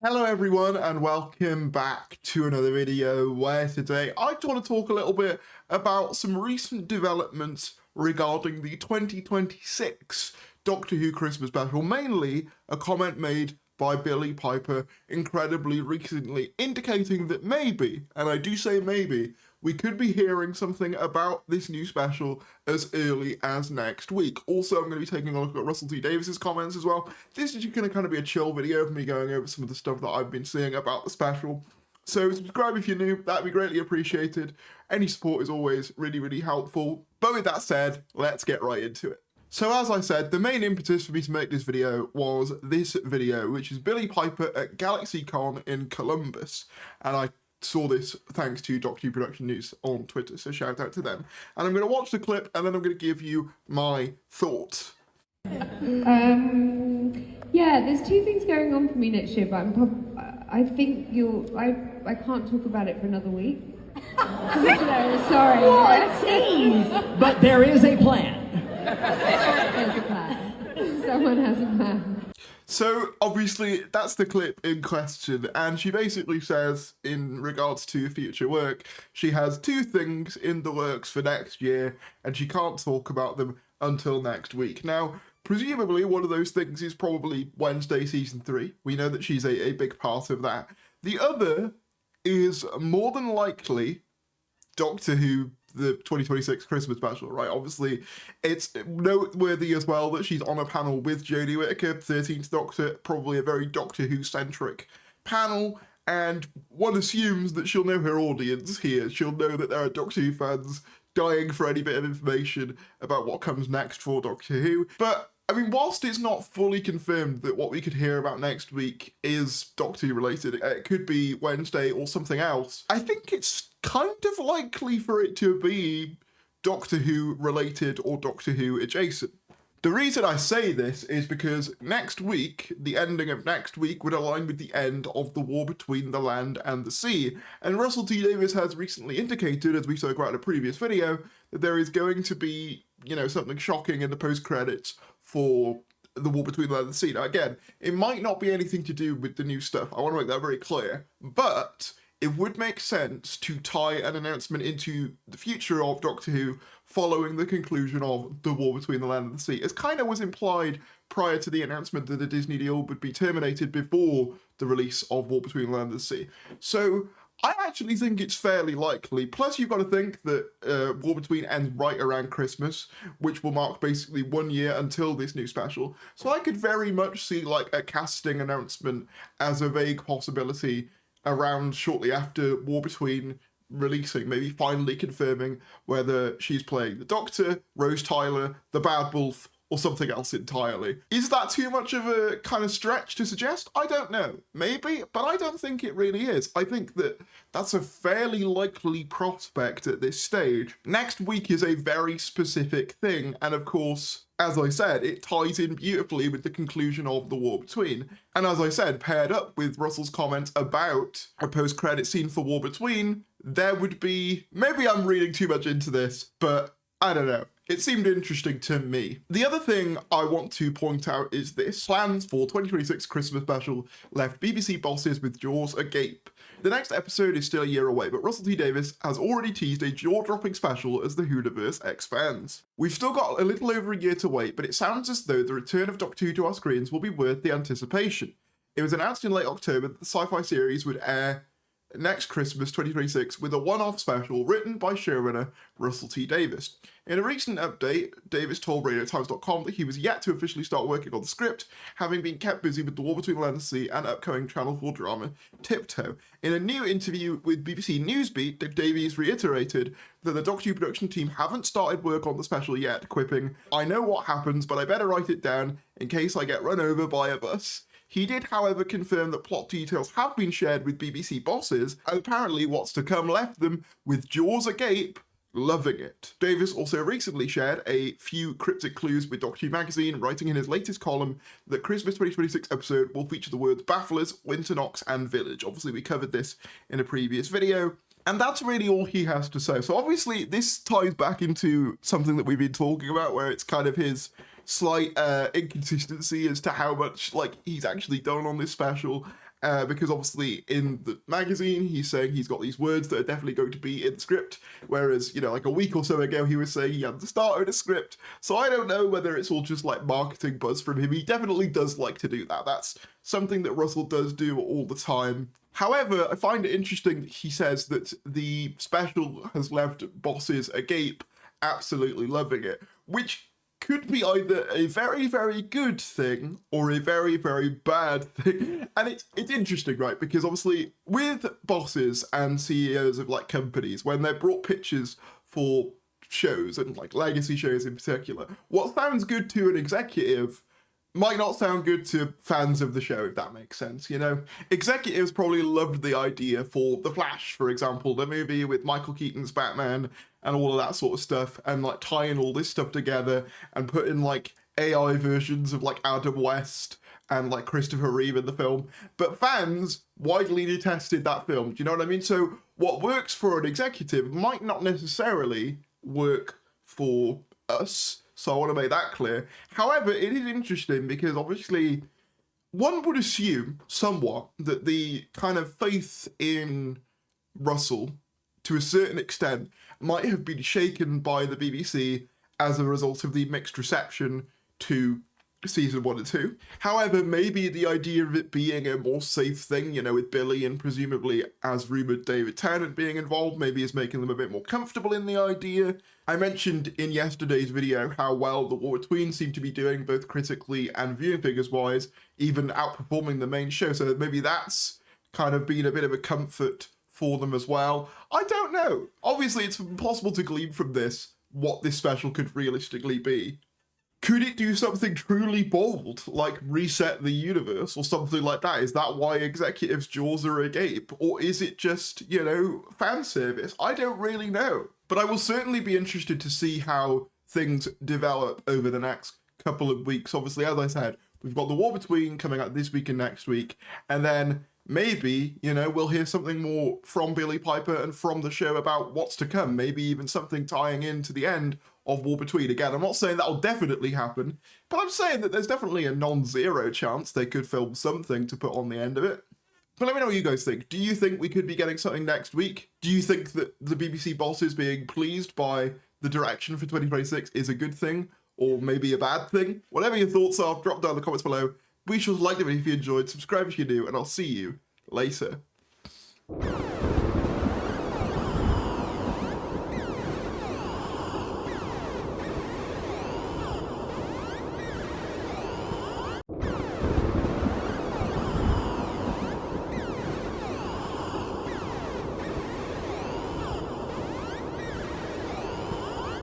Hello everyone and welcome back to another video where today I just want to talk a little bit about some recent developments regarding the 2026 Doctor Who Christmas special, mainly a comment made by Billie Piper incredibly recently indicating that maybe, and I do say maybe, we could be hearing something about this new special as early as next week. Also, I'm going to be taking a look at Russell T Davies's comments as well. This is going to kind of be a chill video of me going over some of the stuff that I've been seeing about the special. So subscribe if you're new, that'd be greatly appreciated. Any support is always really, really helpful. But with that said, let's get right into it. So as I said, the main impetus for me to make this video was this video, which is Billie Piper at GalaxyCon in Columbus. And I saw this thanks to Doctor Who Production News on Twitter, so shout out to them. And I'm going to watch the clip and then I'm going to give you my thoughts. Yeah, there's two things going on for me next year, but I think I can't talk about it for another week. No, sorry. What a tease! But there is a plan. There's a plan. Someone has a plan. So obviously that's the clip in question, and she basically says in regards to future work, she has two things in the works for next year and she can't talk about them until next week. Now, presumably one of those things is probably Wednesday season 3. We know that she's a big part of that. The other is more than likely Doctor Who, the 2026 Christmas special, right? Obviously, it's noteworthy as well that she's on a panel with Jodie Whittaker, 13th Doctor, probably a very Doctor Who-centric panel, and one assumes that she'll know her audience here. She'll know that there are Doctor Who fans dying for any bit of information about what comes next for Doctor Who. But I mean, whilst it's not fully confirmed that what we could hear about next week is Doctor Who related, it could be Wednesday or something else, I think it's kind of likely for it to be Doctor Who related or Doctor Who adjacent. The reason I say this is because next week, the ending of next week would align with the end of the war between the land and the sea. And Russell T Davies has recently indicated, as we spoke about in a previous video, that there is going to be, you know, something shocking in the post-credits for the war between the land and the sea. Now again, it might not be anything to do with the new stuff. I want to make that very clear. But it would make sense to tie an announcement into the future of Doctor Who following the conclusion of the war between the land and the sea. As kind of was implied prior to the announcement that the Disney deal would be terminated before the release of War Between the Land and the Sea. So I actually think it's fairly likely. Plus, you've got to think that War Between ends right around Christmas, which will mark basically 1 year until this new special. So I could very much see like a casting announcement as a vague possibility around shortly after War Between releasing, maybe finally confirming whether she's playing the Doctor, Rose Tyler, the Bad Wolf, or something else entirely. Is that too much of a kind of stretch to suggest? I don't know. Maybe, but I don't think it really is. I think that that's a fairly likely prospect at this stage. Next week is a very specific thing, and of course, as I said, it ties in beautifully with the conclusion of the War Between. And as I said, paired up with Russell's comments about a post-credit scene for War Between, there would be, maybe I'm reading too much into this, but I don't know. It seemed interesting to me. The other thing I want to point out is this. Plans for 2026 Christmas special left BBC bosses with jaws agape. The next episode is still a year away, but Russell T Davies has already teased a jaw-dropping special as the Whoniverse expands. We've still got a little over a year to wait, but it sounds as though the return of Doctor Who to our screens will be worth the anticipation. It was announced in late October that the sci-fi series would air next Christmas 2026 with a one-off special written by showrunner Russell T Davies. In a recent update, Davies told RadioTimes.com that he was yet to officially start working on the script, having been kept busy with the War Between the Land and the Sea and upcoming Channel 4 drama Tiptoe. In a new interview with BBC Newsbeat, Davies reiterated that the Doctor Who production team haven't started work on the special yet, quipping, "I know what happens, but I better write it down in case I get run over by a bus." He did, however, confirm that plot details have been shared with BBC bosses, and apparently what's to come left them with jaws agape, loving it. Davies also recently shared a few cryptic clues with Doctor Who magazine, writing in his latest column that Christmas 2026 episode will feature the words Bafflers, Winternox, and Village. Obviously, we covered this in a previous video. And that's really all he has to say. So obviously, this ties back into something that we've been talking about, where it's kind of his slight inconsistency as to how much like he's actually done on this special because obviously in the magazine he's saying he's got these words that are definitely going to be in the script, whereas, you know, like a week or so ago he was saying he had the start of the script. So I don't know whether it's all just like marketing buzz from him. He definitely does like to do that. That's something that Russell does do all the time. However, I find it interesting that he says that the special has left bosses agape, absolutely loving it, which could be either a very, very good thing or a very, very bad thing. And it's interesting, right? Because obviously with bosses and CEOs of like companies, when they're brought pitches for shows and like legacy shows in particular, what sounds good to an executive might not sound good to fans of the show, if that makes sense, you know? Executives probably loved the idea for The Flash, for example, the movie with Michael Keaton's Batman and all of that sort of stuff, and like tying all this stuff together and putting like AI versions of like Adam West and like Christopher Reeve in the film. But fans widely detested that film, do you know what I mean? So what works for an executive might not necessarily work for us. So I want to make that clear. However, it is interesting because obviously one would assume somewhat that the kind of faith in Russell to a certain extent might have been shaken by the BBC as a result of the mixed reception to season 1 and 2. However, maybe the idea of it being a more safe thing, you know, with Billy and presumably, as rumoured, David Tennant being involved, maybe is making them a bit more comfortable in the idea. I mentioned in yesterday's video how well The War Between seemed to be doing, both critically and viewing figures wise, even outperforming the main show, so maybe that's kind of been a bit of a comfort for them as well. I don't know. Obviously, it's impossible to glean from this what this special could realistically be. Could it do something truly bold, like reset the universe or something like that? Is that why executives' jaws are agape? Or is it just, you know, fan service? I don't really know. But I will certainly be interested to see how things develop over the next couple of weeks. Obviously, as I said, we've got The War Between coming out this week and next week. And then maybe, you know, we'll hear something more from Billie Piper and from the show about what's to come. Maybe even something tying into the end of War Between. Again, I'm not saying that'll definitely happen, but I'm saying that there's definitely a non-zero chance they could film something to put on the end of it. But let me know what you guys think. Do you think we could be getting something next week? Do you think that the BBC bosses being pleased by the direction for 2026 is a good thing, or maybe a bad thing? Whatever your thoughts are, drop down in the comments below. Be sure to like the video if you enjoyed, subscribe if you do, and I'll see you later.